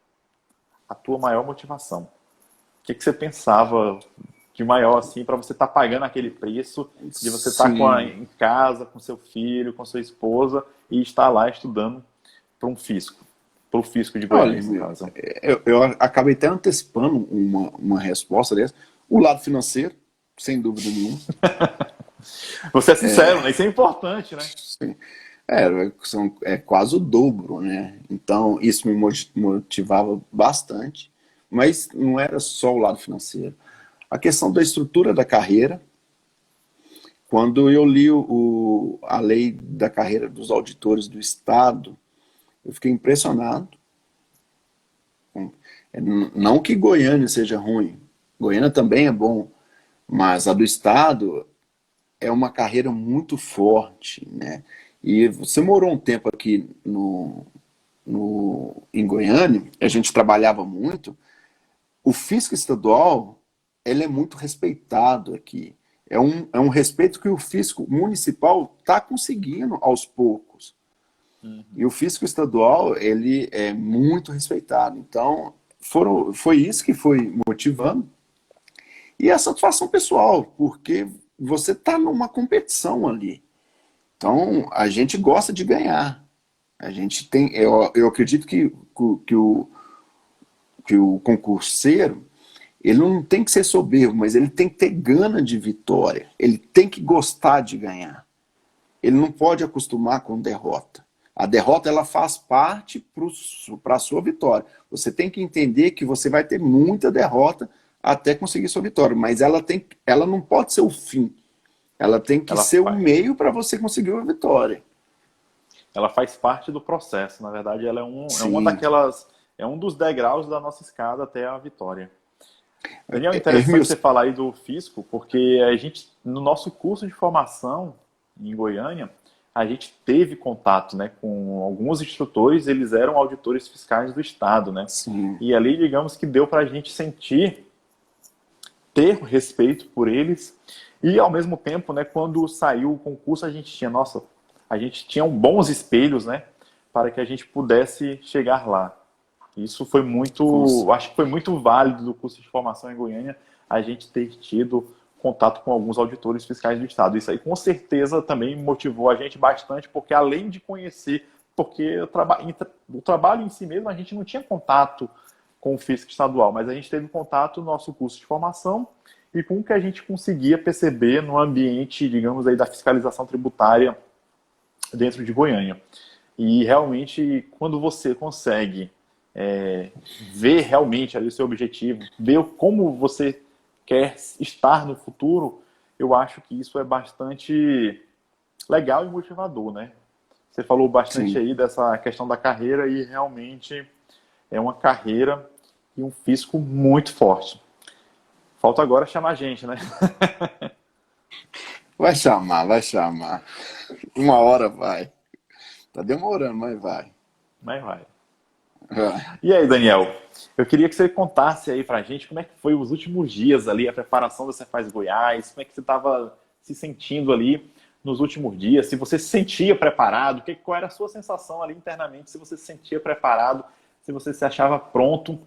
a tua maior motivação? O que você pensava de maior assim para você estar pagando aquele preço de você estar Sim. em casa com seu filho, com sua esposa e estar lá estudando para o fisco de Olha, Goiás, no meu, caso? eu acabei até antecipando uma resposta dessa. O lado financeiro, sem dúvida nenhuma. Você é sincero, né? Isso é importante, né? Sim. É quase o dobro, né? Então, isso me motivava bastante, mas não era só o lado financeiro. A questão da estrutura da carreira, quando eu li a lei da carreira dos auditores do Estado, eu fiquei impressionado. Não que Goiânia seja ruim, Goiânia também é bom, mas a do Estado é uma carreira muito forte, né? E você morou um tempo aqui em Goiânia, a gente trabalhava muito. O fisco estadual, ele é muito respeitado aqui. É um respeito que o fisco municipal está conseguindo aos poucos. E o fisco estadual, ele é muito respeitado. Então, foi isso que foi motivando. E a satisfação pessoal, porque você está numa competição ali. Então, a gente gosta de ganhar. A gente tem, eu acredito que o concurseiro, ele não tem que ser soberbo, mas ele tem que ter gana de vitória. Ele tem que gostar de ganhar. Ele não pode acostumar com derrota. A derrota, ela faz parte para a sua vitória. Você tem que entender que você vai ter muita derrota até conseguir sua vitória, mas ela não pode ser o fim. Ela tem que Ela ser o faz, meio para você conseguir uma vitória. ela faz parte do processo. Na verdade, ela é uma Sim. daquelas, é um dos degraus da nossa escada até a vitória. Daniel, é interessante você Hermilson, falar aí do fisco, porque a gente, no nosso curso de formação em Goiânia, a gente teve contato, né, com alguns instrutores, eles eram auditores fiscais do Estado, né? sim. E ali, digamos que deu para a gente sentir, ter respeito por eles, e ao mesmo tempo, né, quando saiu o concurso, a gente tinha bons espelhos, né, para que a gente pudesse chegar lá. Isso foi muito, acho que foi muito válido do curso de formação em Goiânia a gente ter tido contato com alguns auditores fiscais do Estado. Isso aí com certeza também motivou a gente bastante, porque além de conhecer, porque o trabalho em si mesmo a gente não tinha contato com o fisco estadual, mas a gente teve contato no nosso curso de formação e com o que a gente conseguia perceber no ambiente, digamos aí, da fiscalização tributária dentro de Goiânia. E realmente, quando você consegue ver realmente ali o seu objetivo, ver como você quer estar no futuro, eu acho que isso é bastante legal e motivador, né? Você falou bastante Sim. aí dessa questão da carreira e realmente é uma carreira e um físico muito forte. Falta agora chamar a gente, né? Vai chamar, vai chamar. Uma hora vai. Tá demorando, mas vai. Mas vai. Vai. E aí, Daniel? Eu queria que você contasse aí pra gente como é que foi os últimos dias ali, a preparação da Cefaz Goiás, como é que você estava se sentindo ali nos últimos dias, se você se sentia preparado, qual era a sua sensação ali internamente, se você se sentia preparado, se você se achava pronto.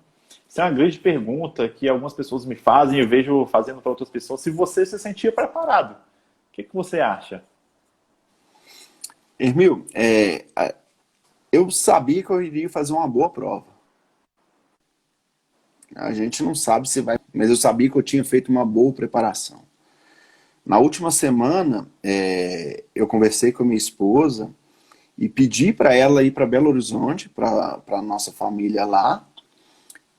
Isso é uma grande pergunta que algumas pessoas me fazem, eu vejo fazendo para outras pessoas, se você se sentia preparado. O que você acha? Hermil, eu sabia que eu iria fazer uma boa prova. A gente não sabe se vai, mas eu sabia que eu tinha feito uma boa preparação. Na última semana, eu conversei com a minha esposa e pedi para ela ir para Belo Horizonte, para a nossa família lá,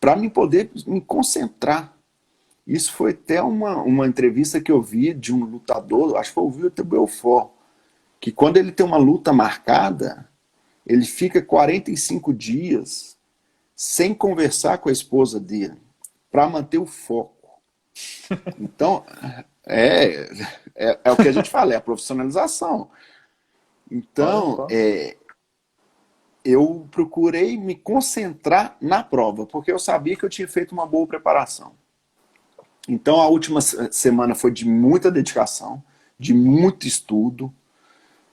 para me poder me concentrar. Isso foi até uma entrevista que eu vi de um lutador, acho que foi o Vitor Belfort, que quando ele tem uma luta marcada, ele fica 45 dias sem conversar com a esposa dele, para manter o foco. Então, é o que a gente fala, é a profissionalização. Olha Então, só. eu procurei me concentrar na prova, porque eu sabia que eu tinha feito uma boa preparação. Então, a última semana foi de muita dedicação, de muito estudo.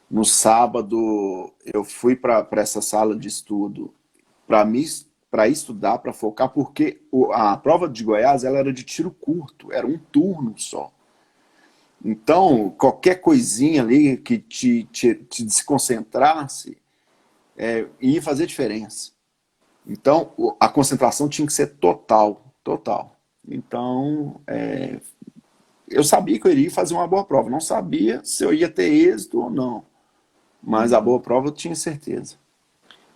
No sábado, eu fui para essa sala de estudo para estudar, para focar, porque a prova de Goiás ela era de tiro curto, era um turno só. Então, qualquer coisinha ali que te desconcentrasse ia fazer diferença. Então, a concentração tinha que ser total, total. Então, eu sabia que eu iria fazer uma boa prova. Não sabia se eu ia ter êxito ou não, mas a Uhum. boa prova eu tinha certeza.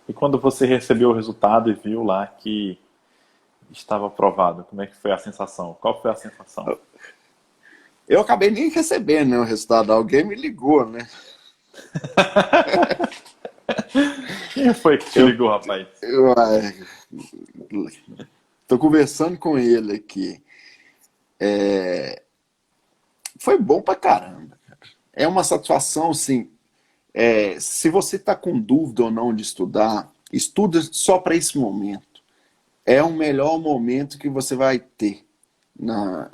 E quando você recebeu o resultado e viu lá que estava aprovado, como é que foi a sensação? Qual foi a sensação? Eu acabei nem recebendo, né, o resultado. Alguém me ligou, né? Quem foi que te Eu, ligou, rapaz? eu tô conversando com ele aqui. Foi bom pra caramba. É uma satisfação, assim. Se você tá com dúvida ou não de estudar, estuda só para esse momento. É o melhor momento que você vai ter na,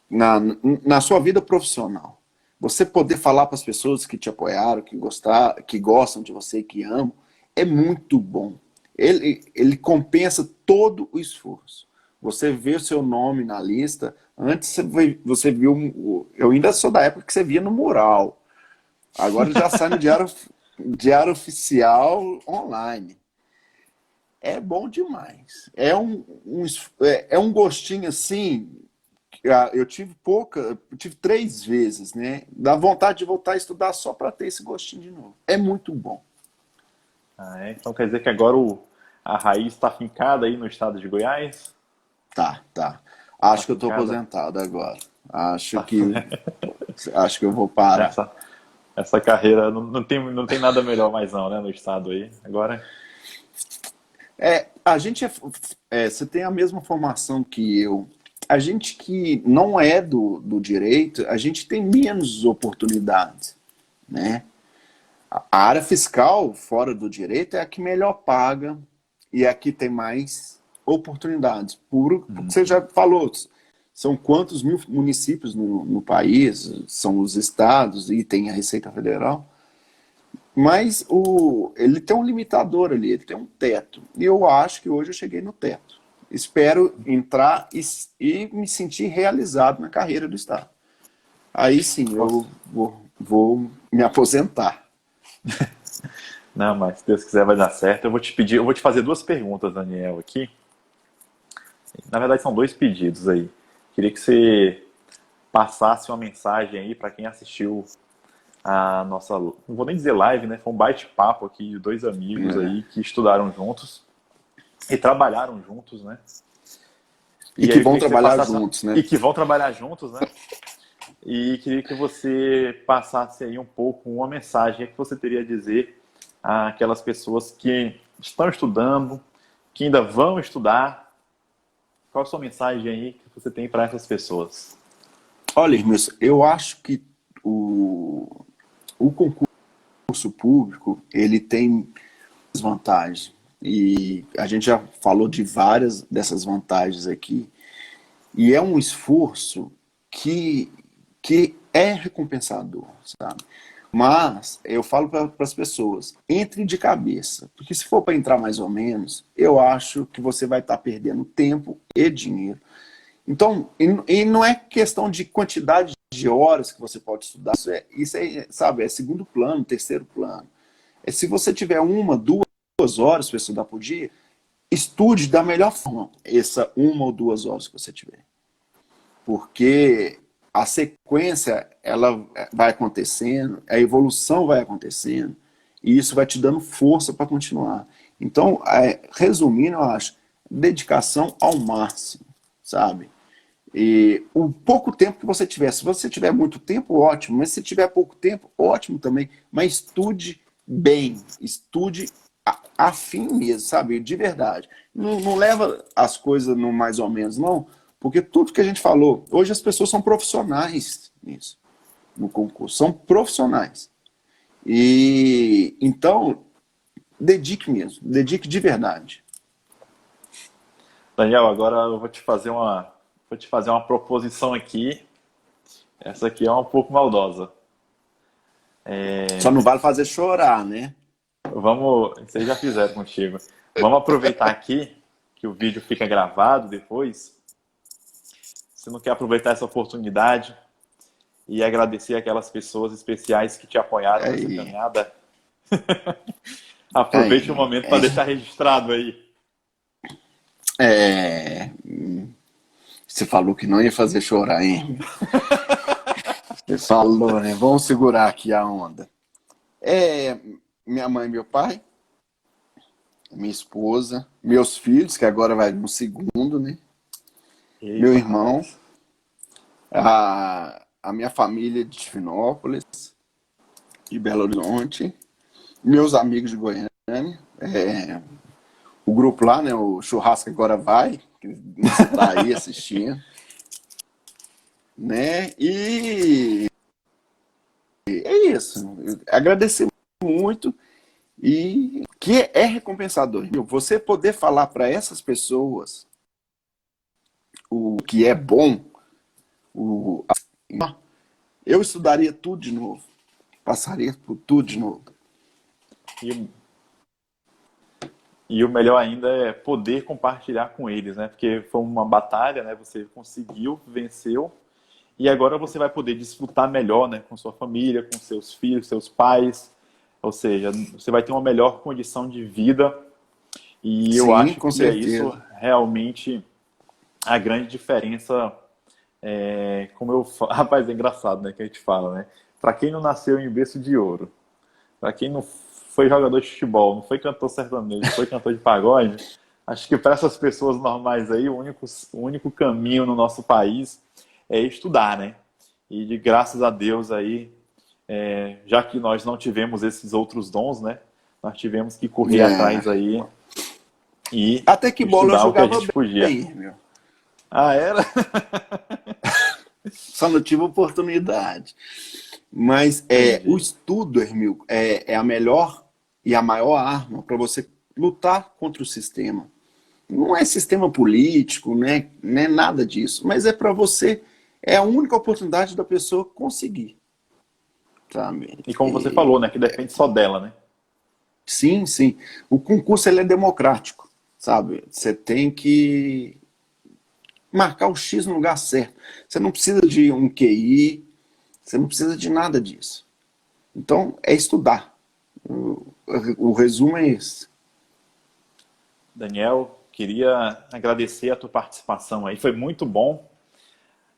na, na sua vida profissional. Você poder falar para as pessoas que te apoiaram, que gostam de você, que amam, é muito bom. Ele compensa todo o esforço. Você vê o seu nome na lista, antes você viu, eu ainda sou da época que você via no mural. Agora já sai no diário oficial online. É bom demais. É um gostinho assim. Eu tive eu tive 3 vezes, né? Dá vontade de voltar a estudar só para ter esse gostinho de novo. É muito bom. Ah, é? Então quer dizer que agora a raiz está fincada aí no estado de Goiás? Tá, tá. Está Acho que eu tô fincada? aposentado agora. Acho Tá. que acho que eu vou parar. Essa, essa carreira não tem nada melhor mais não, né, no estado aí. Agora, A gente você tem a mesma formação que eu. A gente que não é do direito, a gente tem menos oportunidades, né? A área fiscal fora do direito é a que melhor paga e é a que tem mais oportunidades. Porque você já falou, são quantos mil municípios no país, são os estados e tem a Receita Federal. Mas ele tem um limitador ali, ele tem um teto. E eu acho que hoje eu cheguei no teto. Espero entrar e me sentir realizado na carreira do Estado. Aí sim, eu vou me aposentar. não, mas se Deus quiser vai dar certo. Eu vou te fazer duas perguntas, Daniel, aqui. Na verdade são dois pedidos aí. Queria que você passasse uma mensagem aí para quem assistiu a nossa, não vou nem dizer live, né? Foi um bate-papo aqui de dois amigos É. aí que estudaram juntos e trabalharam juntos, né? E E que aí eu vão queria que você trabalhar passasse juntos, né? e que vão trabalhar juntos, né? E queria que você passasse aí um pouco uma mensagem que você teria a dizer àquelas pessoas que estão estudando, que ainda vão estudar. Qual a sua mensagem aí que você tem para essas pessoas? Olha, irmãos, eu acho que o concurso público, ele tem vantagens. E a gente já falou de várias dessas vantagens aqui. E é um esforço que, que é recompensador, sabe? Mas eu falo para as pessoas, entre de cabeça, porque se for para entrar mais ou menos, eu acho que você vai estar perdendo tempo e dinheiro. Então, e não é questão de quantidade de horas que você pode estudar, sabe, é segundo plano, terceiro plano. É se você tiver uma, duas horas para estudar por dia, estude da melhor forma essa uma ou duas horas que você tiver. Porque a sequência ela vai acontecendo, a evolução vai acontecendo, e isso vai te dando força para continuar. Então, resumindo, eu acho, dedicação ao máximo, sabe? E o pouco tempo que você tiver, se você tiver muito tempo, ótimo, mas se tiver pouco tempo, ótimo também, mas estude bem, estude a fim mesmo, sabe? De verdade. Não leva as coisas no mais ou menos, não, porque tudo que a gente falou, hoje as pessoas são profissionais nisso, no concurso, são profissionais. E então, dedique mesmo, dedique de verdade. Daniel, agora eu vou te fazer uma proposição aqui. Essa aqui é um pouco maldosa. Só não vale fazer chorar, né? Vamos, vocês já fizeram contigo. Vamos aproveitar aqui que o vídeo fica gravado depois. Você não quer aproveitar essa oportunidade e agradecer aquelas pessoas especiais que te apoiaram nessa Aí, caminhada? Aproveite o aí, momento para deixar registrado aí. é, você falou que não ia fazer chorar, hein? Você falou, né? Vamos segurar aqui a onda. É, minha mãe e meu pai, minha esposa, meus filhos, que agora vai no segundo, né? Meu Eita, irmão, rapaz. a minha família de Divinópolis, de Belo Horizonte, meus amigos de Goiânia, é, o grupo lá, né? O Churrasco Agora Vai, que você tá aí assistindo, né? E é isso. Agradecer muito e que é recompensador. Você poder falar para essas pessoas o que é bom, o, eu estudaria tudo de novo, passaria por tudo de novo. E, e o melhor ainda é poder compartilhar com eles, né? Porque foi uma batalha, né? Você conseguiu, venceu, e agora você vai poder desfrutar melhor, né? Com sua família, com seus filhos, seus pais. Ou seja, você vai ter uma melhor condição de vida. E eu Sim, acho com que é isso certeza. realmente a grande diferença. Como eu falo, rapaz, é engraçado, né? Que a gente fala, né? Para quem não nasceu em berço de ouro, para quem não foi jogador de futebol, não foi cantor sertanejo, não foi cantor de pagode, acho que para essas pessoas normais aí, o único caminho no nosso país é estudar, né? E de graças a Deus aí, já que nós não tivemos esses outros dons, né? Nós tivemos que correr É. atrás aí e Até que bola eu estudar o que a jogava gente podia. bem, meu. Ah, era? Só não tive oportunidade. Mas o Entendi. estudo, Hermil, é a melhor e a maior arma para você lutar contra o sistema. Não é sistema político, né? Não é nada disso. Mas é para você, é a única oportunidade da pessoa conseguir, sabe? E como você falou, né? Que depende só dela, né? Sim, sim. O concurso ele é democrático, sabe? Você tem que marcar o X no lugar certo. Você não precisa de um QI, você não precisa de nada disso. Então, é estudar. O resumo é esse. Daniel, queria agradecer a tua participação aí. Foi muito bom.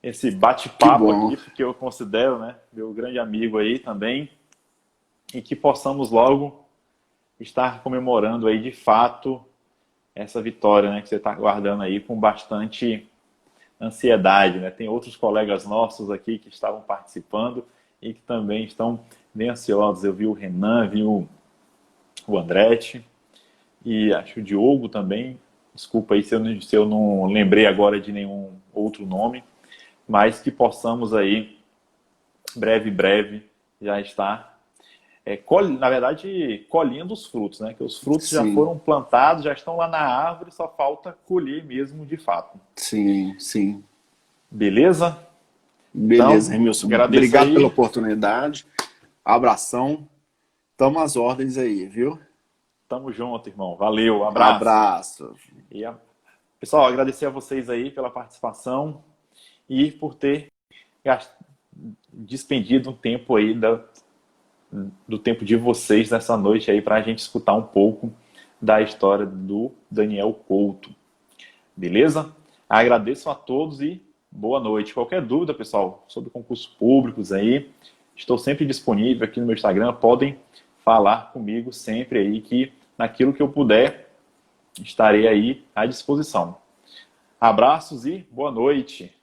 esse Que bate-papo bom. aqui, porque eu considero, né, meu grande amigo aí também, e que possamos logo estar comemorando aí de fato essa vitória, né, que você está guardando aí com bastante ansiedade, né? Tem outros colegas nossos aqui que estavam participando e que também estão bem ansiosos. Eu vi o Renan, vi o Andretti e acho que o Diogo também. Desculpa aí se eu não lembrei agora de nenhum outro nome, mas que possamos aí, breve, já estar, na verdade, colhendo os frutos, né? Que os frutos já Sim, foram plantados, já estão lá na árvore, só falta colher mesmo de fato. sim, sim. Beleza? Beleza, Então, Remilson. agradeço Obrigado pela aí. oportunidade. Abração. Tamo às ordens aí, viu? Tamo junto, irmão. Valeu, abraço. Abraço. E, pessoal, agradecer a vocês aí pela participação e por ter despendido um tempo aí do tempo de vocês nessa noite aí para a gente escutar um pouco da história do Daniel Couto. Beleza? Agradeço a todos e boa noite. Qualquer dúvida, pessoal, sobre concursos públicos aí, estou sempre disponível aqui no meu Instagram. Podem falar comigo sempre aí que naquilo que eu puder estarei aí à disposição. Abraços e boa noite.